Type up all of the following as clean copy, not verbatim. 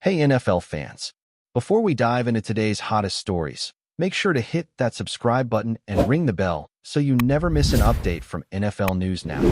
Hey NFL fans, before we dive into today's hottest stories, make sure to hit that subscribe button and ring the bell so you never miss an update from NFL News Now.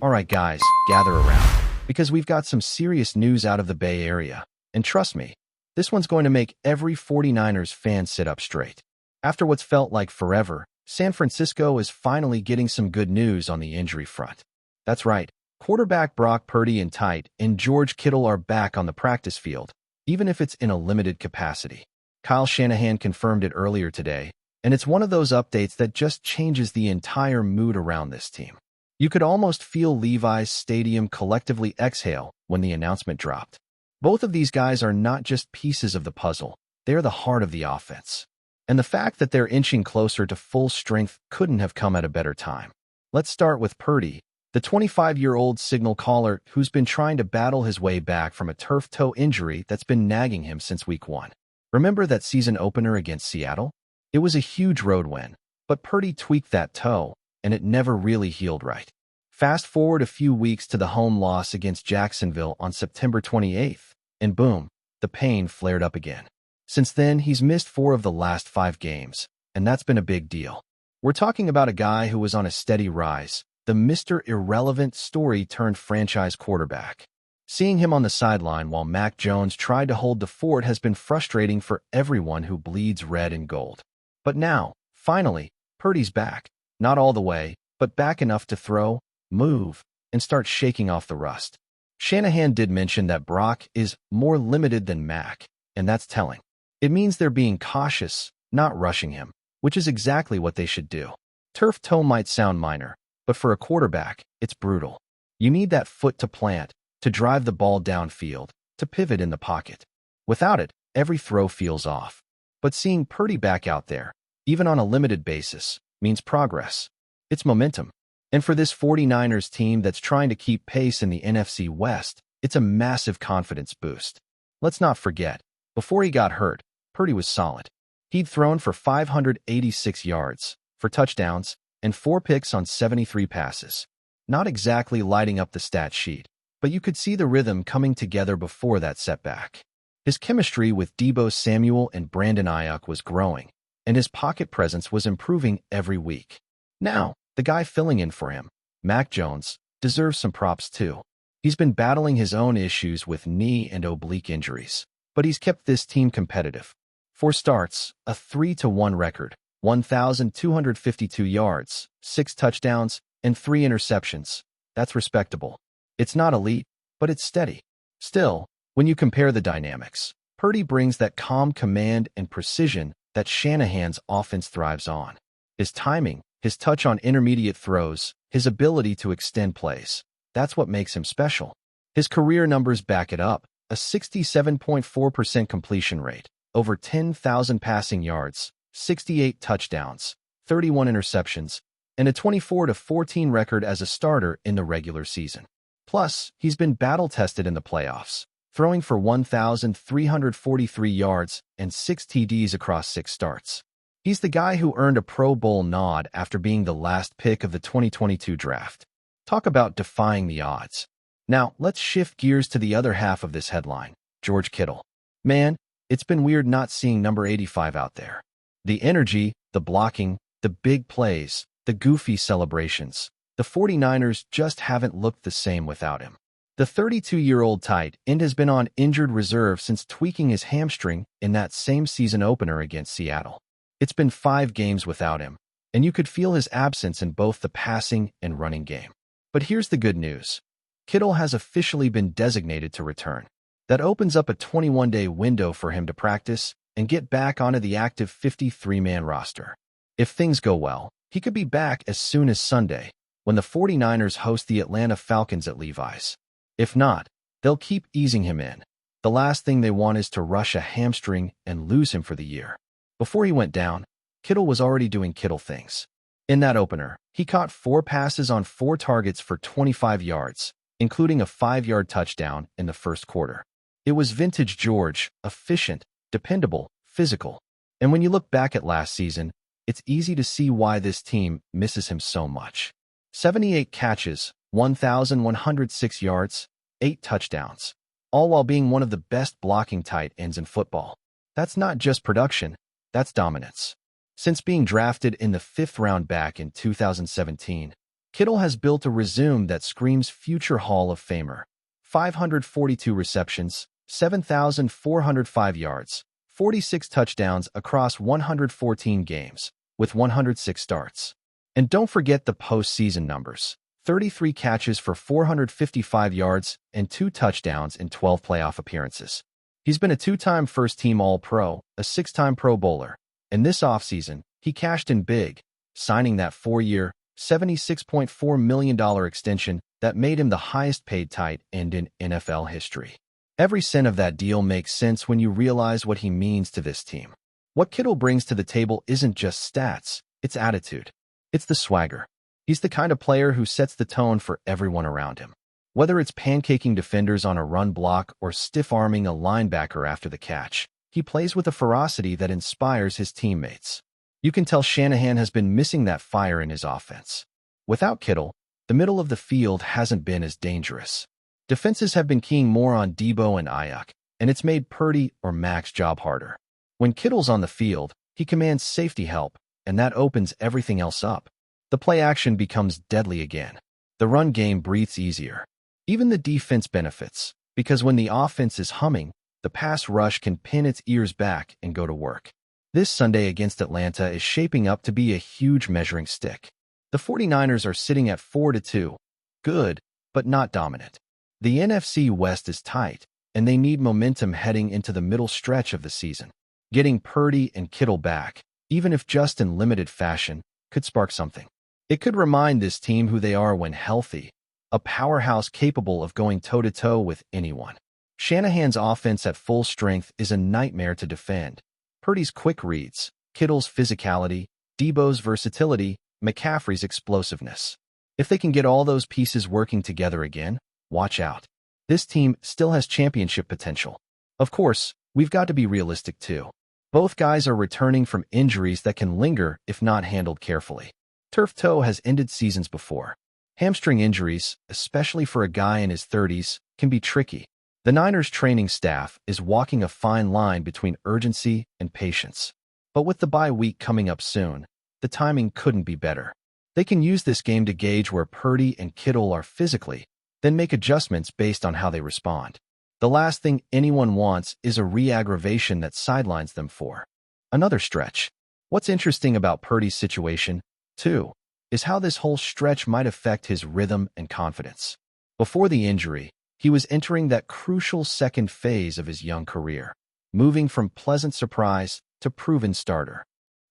Alright guys, gather around, because we've got some serious news out of the Bay Area, and trust me, this one's going to make every 49ers fan sit up straight. After what's felt like forever, San Francisco is finally getting some good news on the injury front. That's right, quarterback Brock Purdy and George Kittle are back on the practice field, even if it's in a limited capacity. Kyle Shanahan confirmed it earlier today, and it's one of those updates that just changes the entire mood around this team. You could almost feel Levi's Stadium collectively exhale when the announcement dropped. Both of these guys are not just pieces of the puzzle, they're the heart of the offense. And the fact that they're inching closer to full strength couldn't have come at a better time. Let's start with Purdy, the 25-year-old signal caller who's been trying to battle his way back from a turf toe injury that's been nagging him since week 1. Remember that season opener against Seattle? It was a huge road win, but Purdy tweaked that toe, and it never really healed right. Fast forward a few weeks to the home loss against Jacksonville on September 28th, and boom, the pain flared up again. Since then, he's missed 4 of the last 5 games, and that's been a big deal. We're talking about a guy who was on a steady rise, the Mr. Irrelevant story-turned-franchise quarterback. Seeing him on the sideline while Mac Jones tried to hold the fort has been frustrating for everyone who bleeds red and gold. But now, finally, Purdy's back. Not all the way, but back enough to throw, move, and start shaking off the rust. Shanahan did mention that Brock is more limited than Mac, and that's telling. It means they're being cautious, not rushing him, which is exactly what they should do. Turf toe might sound minor, but for a quarterback, it's brutal. You need that foot to plant, to drive the ball downfield, to pivot in the pocket. Without it, every throw feels off. But seeing Purdy back out there, even on a limited basis, means progress. It's momentum. And for this 49ers team that's trying to keep pace in the NFC West, it's a massive confidence boost. Let's not forget, before he got hurt, Purdy was solid. He'd thrown for 586 yards, 4 touchdowns, and 4 picks on 73 passes. Not exactly lighting up the stat sheet, but you could see the rhythm coming together before that setback. His chemistry with Deebo Samuel and Brandon Ayuk was growing, and his pocket presence was improving every week. Now, the guy filling in for him, Mac Jones, deserves some props too. He's been battling his own issues with knee and oblique injuries, but he's kept this team competitive. 4 starts, a 3-1 record, 1,252 yards, 6 touchdowns, and 3 interceptions. That's respectable. It's not elite, but it's steady. Still, when you compare the dynamics, Purdy brings that calm command and precision that Shanahan's offense thrives on. His timing, his touch on intermediate throws, his ability to extend plays. That's what makes him special. His career numbers back it up, a 67.4% completion rate, over 10,000 passing yards, 68 touchdowns, 31 interceptions, and a 24-14 record as a starter in the regular season. Plus, he's been battle-tested in the playoffs, throwing for 1,343 yards and 6 TDs across 6 starts. He's the guy who earned a Pro Bowl nod after being the last pick of the 2022 draft. Talk about defying the odds. Now, let's shift gears to the other half of this headline, George Kittle. Man, it's been weird not seeing number 85 out there. The energy, the blocking, the big plays, the goofy celebrations. The 49ers just haven't looked the same without him. The 32-year-old tight end has been on injured reserve since tweaking his hamstring in that same season opener against Seattle. It's been 5 games without him, and you could feel his absence in both the passing and running game. But here's the good news. Kittle has officially been designated to return. That opens up a 21-day window for him to practice and get back onto the active 53-man roster. If things go well, he could be back as soon as Sunday, when the 49ers host the Atlanta Falcons at Levi's. If not, they'll keep easing him in. The last thing they want is to rush a hamstring and lose him for the year. Before he went down, Kittle was already doing Kittle things. In that opener, he caught 4 passes on 4 targets for 25 yards, including a 5-yard touchdown in the first quarter. It was vintage George, efficient, dependable, physical. And when you look back at last season, it's easy to see why this team misses him so much. 78 catches, 1,106 yards, 8 touchdowns. all while being one of the best blocking tight ends in football. That's not just production, that's dominance. Since being drafted in the 5th round back in 2017, Kittle has built a resume that screams future Hall of Famer. 542 receptions, 7,405 yards, 46 touchdowns across 114 games, with 106 starts. And don't forget the postseason numbers. 33 catches for 455 yards and 2 touchdowns in 12 playoff appearances. He's been a 2-time first-team All-Pro, a 6-time Pro Bowler, and this offseason, he cashed in big, signing that 4-year, $76.4 million extension that made him the highest-paid tight end in NFL history. Every cent of that deal makes sense when you realize what he means to this team. What Kittle brings to the table isn't just stats, it's attitude. It's the swagger. He's the kind of player who sets the tone for everyone around him. Whether it's pancaking defenders on a run block or stiff-arming a linebacker after the catch, he plays with a ferocity that inspires his teammates. You can tell Shanahan has been missing that fire in his offense. Without Kittle, the middle of the field hasn't been as dangerous. Defenses have been keying more on Debo and Ayuk, and it's made Purdy or Mac's job harder. When Kittle's on the field, he commands safety help, and that opens everything else up. The play action becomes deadly again. The run game breathes easier. Even the defense benefits, because when the offense is humming, the pass rush can pin its ears back and go to work. This Sunday against Atlanta is shaping up to be a huge measuring stick. The 49ers are sitting at 4-2. Good, but not dominant. The NFC West is tight, and they need momentum heading into the middle stretch of the season. Getting Purdy and Kittle back, even if just in limited fashion, could spark something. It could remind this team who they are when healthy, a powerhouse capable of going toe-to-toe with anyone. Shanahan's offense at full strength is a nightmare to defend. Purdy's quick reads, Kittle's physicality, Debo's versatility, McCaffrey's explosiveness. If they can get all those pieces working together again, watch out. This team still has championship potential. Of course, we've got to be realistic too. Both guys are returning from injuries that can linger if not handled carefully. Turf toe has ended seasons before. Hamstring injuries, especially for a guy in his 30s, can be tricky. The Niners training staff is walking a fine line between urgency and patience. But with the bye week coming up soon, the timing couldn't be better. They can use this game to gauge where Purdy and Kittle are physically, then make adjustments based on how they respond. The last thing anyone wants is a re-aggravation that sidelines them for another stretch. What's interesting about Purdy's situation, too, is how this whole stretch might affect his rhythm and confidence. Before the injury, he was entering that crucial second phase of his young career, moving from pleasant surprise to proven starter.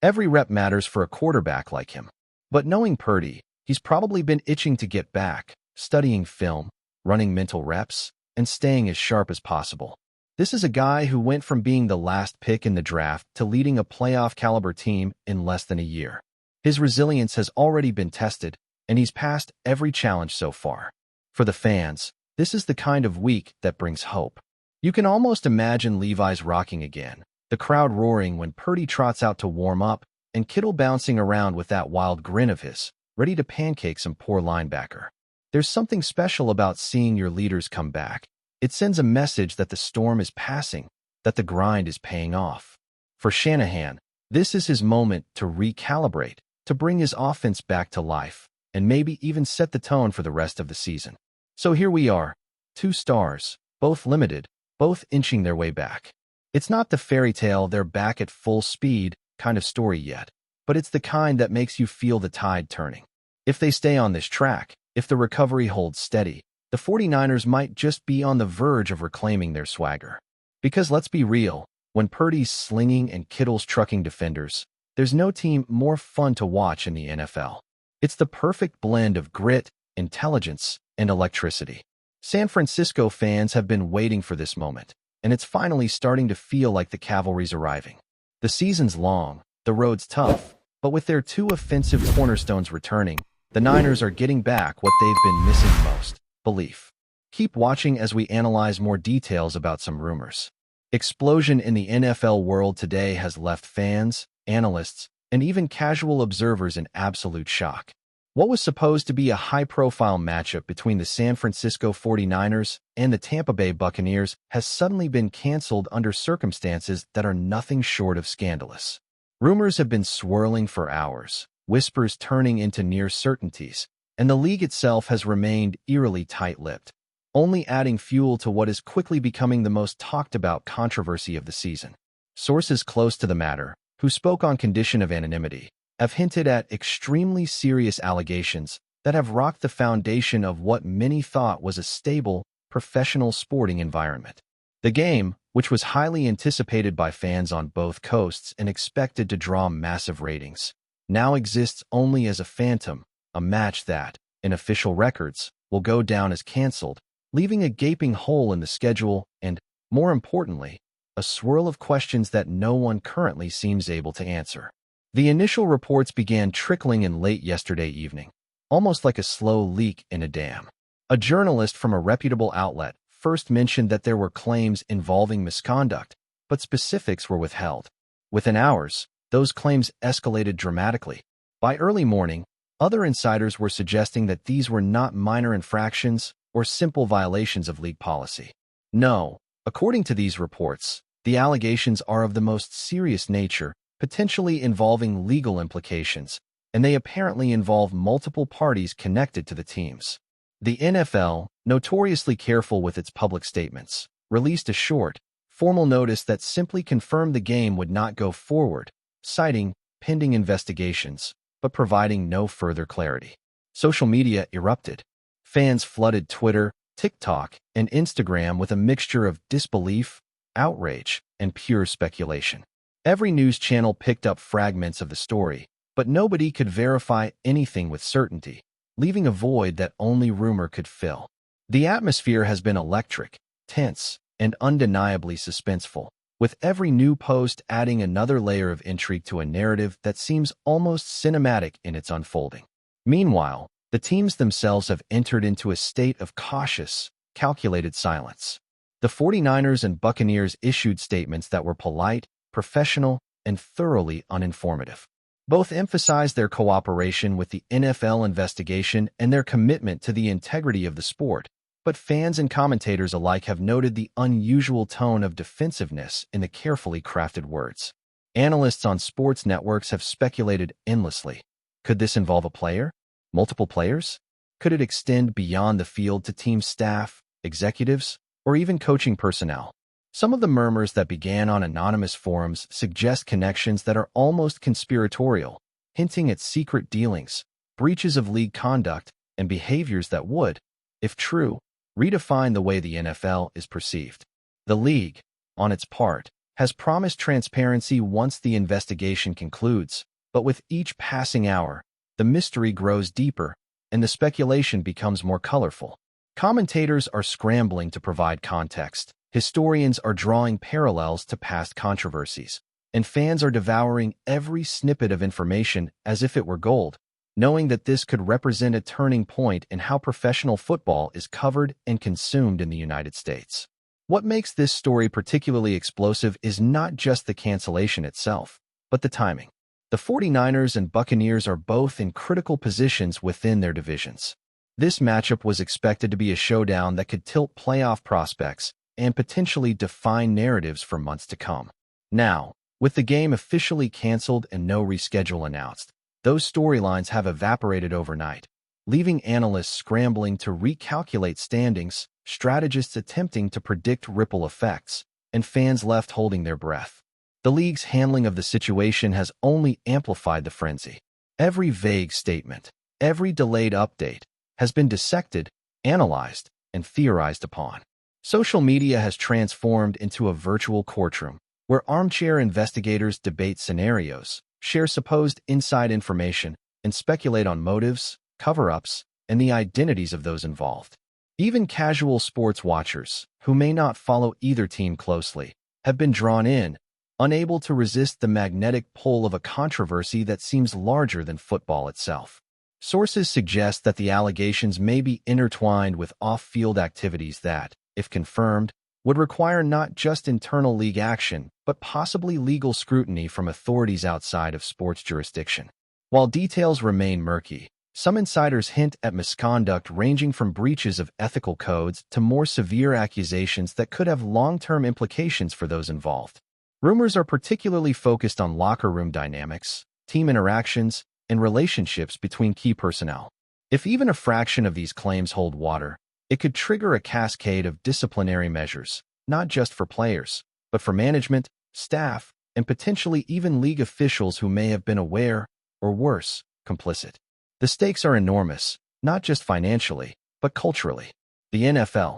Every rep matters for a quarterback like him. But knowing Purdy, he's probably been itching to get back, studying film, running mental reps, and staying as sharp as possible. This is a guy who went from being the last pick in the draft to leading a playoff-caliber team in less than a year. His resilience has already been tested, and he's passed every challenge so far. For the fans, this is the kind of week that brings hope. You can almost imagine Levi's rocking again, the crowd roaring when Purdy trots out to warm up, and Kittle bouncing around with that wild grin of his, ready to pancake some poor linebacker. There's something special about seeing your leaders come back. It sends a message that the storm is passing, that the grind is paying off. For Shanahan, this is his moment to recalibrate, to bring his offense back to life, and maybe even set the tone for the rest of the season. So here we are, 2 stars, both limited, both inching their way back. It's not the fairy tale they're back at full speed kind of story yet, but it's the kind that makes you feel the tide turning. If they stay on this track, if the recovery holds steady, the 49ers might just be on the verge of reclaiming their swagger. Because let's be real, when Purdy's slinging and Kittle's trucking defenders, there's no team more fun to watch in the NFL. It's the perfect blend of grit, intelligence, and electricity. San Francisco fans have been waiting for this moment, and it's finally starting to feel like the cavalry's arriving. The season's long, the road's tough, but with their 2 offensive cornerstones returning, the Niners are getting back what they've been missing most: belief. Keep watching as we analyze more details about some rumors. Explosion in the NFL world today has left fans, analysts, and even casual observers in absolute shock. What was supposed to be a high-profile matchup between the San Francisco 49ers and the Tampa Bay Buccaneers has suddenly been canceled under circumstances that are nothing short of scandalous. Rumors have been swirling for hours, whispers turning into near certainties, and the league itself has remained eerily tight-lipped, only adding fuel to what is quickly becoming the most talked-about controversy of the season. Sources close to the matter, who spoke on condition of anonymity, have hinted at extremely serious allegations that have rocked the foundation of what many thought was a stable, professional sporting environment. The game, which was highly anticipated by fans on both coasts and expected to draw massive ratings, now exists only as a phantom, a match that, in official records, will go down as canceled, leaving a gaping hole in the schedule and, more importantly, a swirl of questions that no one currently seems able to answer. The initial reports began trickling in late yesterday evening, almost like a slow leak in a dam. A journalist from a reputable outlet first mentioned that there were claims involving misconduct, but specifics were withheld. Within hours, those claims escalated dramatically. By early morning, other insiders were suggesting that these were not minor infractions or simple violations of league policy. No, according to these reports, the allegations are of the most serious nature, potentially involving legal implications, and they apparently involve multiple parties connected to the teams. The NFL, notoriously careful with its public statements, released a short, formal notice that simply confirmed the game would not go forward, citing pending investigations, but providing no further clarity. Social media erupted. Fans flooded Twitter, TikTok, and Instagram with a mixture of disbelief, outrage, and pure speculation. Every news channel picked up fragments of the story, but nobody could verify anything with certainty, leaving a void that only rumor could fill. The atmosphere has been electric, tense, and undeniably suspenseful, with every new post adding another layer of intrigue to a narrative that seems almost cinematic in its unfolding. Meanwhile, the teams themselves have entered into a state of cautious, calculated silence. The 49ers and Buccaneers issued statements that were polite, professional, and thoroughly uninformative. Both emphasized their cooperation with the NFL investigation and their commitment to the integrity of the sport, but fans and commentators alike have noted the unusual tone of defensiveness in the carefully crafted words. Analysts on sports networks have speculated endlessly. Could this involve a player? Multiple players? Could it extend beyond the field to team staff, executives, or even coaching personnel? Some of the murmurs that began on anonymous forums suggest connections that are almost conspiratorial, hinting at secret dealings, breaches of league conduct, and behaviors that would, if true, redefine the way the NFL is perceived. The league, on its part, has promised transparency once the investigation concludes, but with each passing hour, the mystery grows deeper and the speculation becomes more colorful. Commentators are scrambling to provide context. Historians are drawing parallels to past controversies, and fans are devouring every snippet of information as if it were gold, knowing that this could represent a turning point in how professional football is covered and consumed in the United States. What makes this story particularly explosive is not just the cancellation itself, but the timing. The 49ers and Buccaneers are both in critical positions within their divisions. This matchup was expected to be a showdown that could tilt playoff prospects and potentially define narratives for months to come. Now, with the game officially canceled and no reschedule announced, those storylines have evaporated overnight, leaving analysts scrambling to recalculate standings, strategists attempting to predict ripple effects, and fans left holding their breath. The league's handling of the situation has only amplified the frenzy. Every vague statement, every delayed update, has been dissected, analyzed, and theorized upon. Social media has transformed into a virtual courtroom, where armchair investigators debate scenarios, share supposed inside information, and speculate on motives, cover-ups, and the identities of those involved. Even casual sports watchers, who may not follow either team closely, have been drawn in, unable to resist the magnetic pull of a controversy that seems larger than football itself. Sources suggest that the allegations may be intertwined with off-field activities that, if confirmed, would require not just internal league action, but possibly legal scrutiny from authorities outside of sports jurisdiction. While details remain murky, Some insiders hint at misconduct ranging from breaches of ethical codes to more severe accusations that could have long-term implications for those involved. Rumors are particularly focused on locker room dynamics, team interactions, and relationships between key personnel. If even a fraction of these claims hold water, it could trigger a cascade of disciplinary measures, not just for players, but for management, staff, and potentially even league officials who may have been aware, or worse, complicit. The stakes are enormous, not just financially, but culturally. The NFL,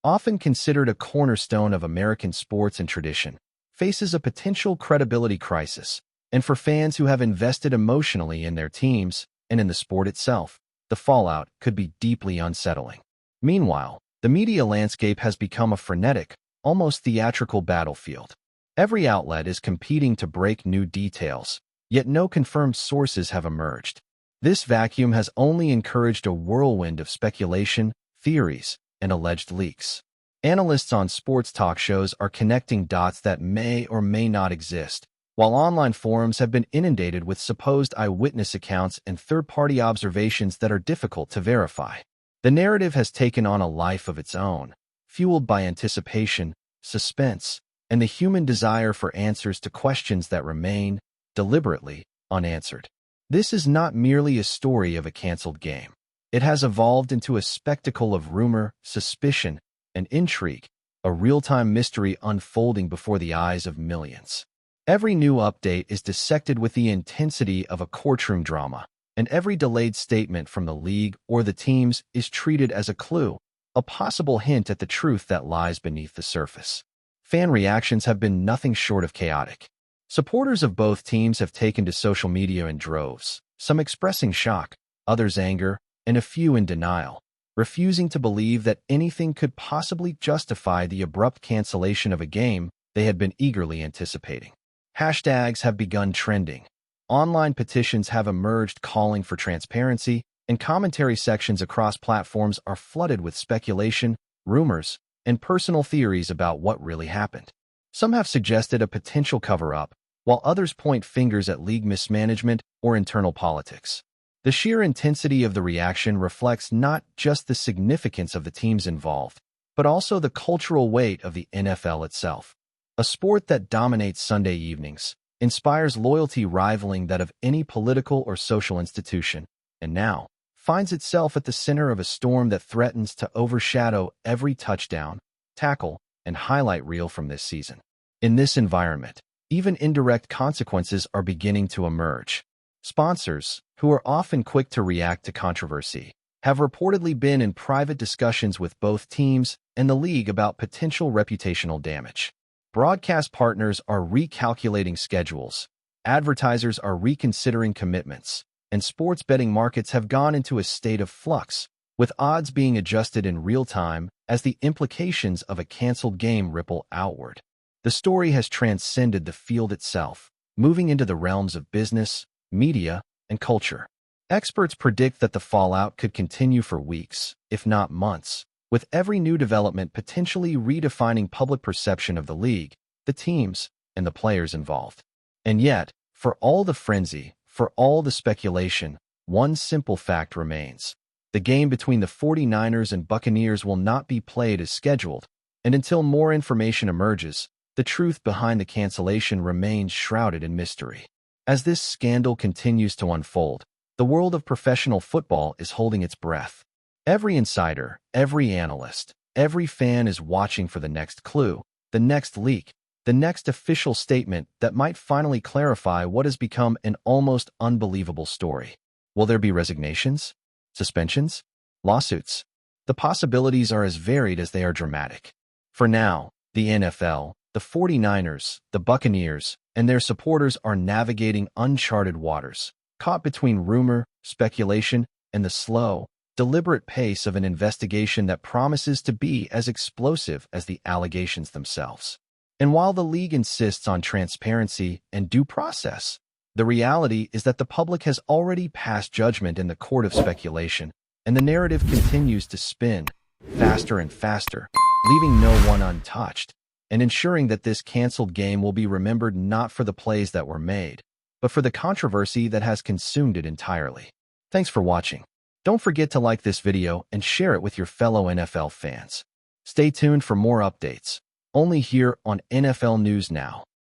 often considered a cornerstone of American sports and tradition, faces a potential credibility crisis, and for fans who have invested emotionally in their teams and in the sport itself, the fallout could be deeply unsettling. Meanwhile, the media landscape has become a frenetic, almost theatrical battlefield. Every outlet is competing to break new details, yet no confirmed sources have emerged. This vacuum has only encouraged a whirlwind of speculation, theories, and alleged leaks. Analysts on sports talk shows are connecting dots that may or may not exist, while online forums have been inundated with supposed eyewitness accounts and third-party observations that are difficult to verify. The narrative has taken on a life of its own, fueled by anticipation, suspense, and the human desire for answers to questions that remain, deliberately, unanswered. This is not merely a story of a canceled game. It has evolved into a spectacle of rumor, suspicion, and intrigue, a real-time mystery unfolding before the eyes of millions. Every new update is dissected with the intensity of a courtroom drama, and every delayed statement from the league or the teams is treated as a clue, a possible hint at the truth that lies beneath the surface. Fan reactions have been nothing short of chaotic. Supporters of both teams have taken to social media in droves, some expressing shock, others anger, and a few in denial, refusing to believe that anything could possibly justify the abrupt cancellation of a game they had been eagerly anticipating. Hashtags have begun trending. Online petitions have emerged calling for transparency, and commentary sections across platforms are flooded with speculation, rumors, and personal theories about what really happened. Some have suggested a potential cover-up, while others point fingers at league mismanagement or internal politics. The sheer intensity of the reaction reflects not just the significance of the teams involved, but also the cultural weight of the NFL itself. A sport that dominates Sunday evenings, inspires loyalty rivaling that of any political or social institution, and now finds itself at the center of a storm that threatens to overshadow every touchdown, tackle, and highlight reel from this season. In this environment, even indirect consequences are beginning to emerge. Sponsors, who are often quick to react to controversy, have reportedly been in private discussions with both teams and the league about potential reputational damage. Broadcast partners are recalculating schedules, advertisers are reconsidering commitments, and sports betting markets have gone into a state of flux, with odds being adjusted in real time as the implications of a canceled game ripple outward. The story has transcended the field itself, moving into the realms of business, media, and culture. Experts predict that the fallout could continue for weeks, if not months, with every new development potentially redefining public perception of the league, the teams, and the players involved. And yet, for all the frenzy, for all the speculation, one simple fact remains. The game between the 49ers and Buccaneers will not be played as scheduled, and until more information emerges, the truth behind the cancellation remains shrouded in mystery. As this scandal continues to unfold, the world of professional football is holding its breath. Every insider, every analyst, every fan is watching for the next clue, the next leak, the next official statement that might finally clarify what has become an almost unbelievable story. Will there be resignations? Suspensions? Lawsuits? The possibilities are as varied as they are dramatic. For now, the NFL, the 49ers, the Buccaneers, and their supporters are navigating uncharted waters, caught between rumor, speculation, and the slow, deliberate pace of an investigation that promises to be as explosive as the allegations themselves. And while the league insists on transparency and due process, the reality is that the public has already passed judgment in the court of speculation, and the narrative continues to spin, faster and faster, leaving no one untouched, and ensuring that this canceled game will be remembered not for the plays that were made, but for the controversy that has consumed it entirely. Thanks for watching. Don't forget to like this video and share it with your fellow NFL fans. Stay tuned for more updates, only here on NFL News Now.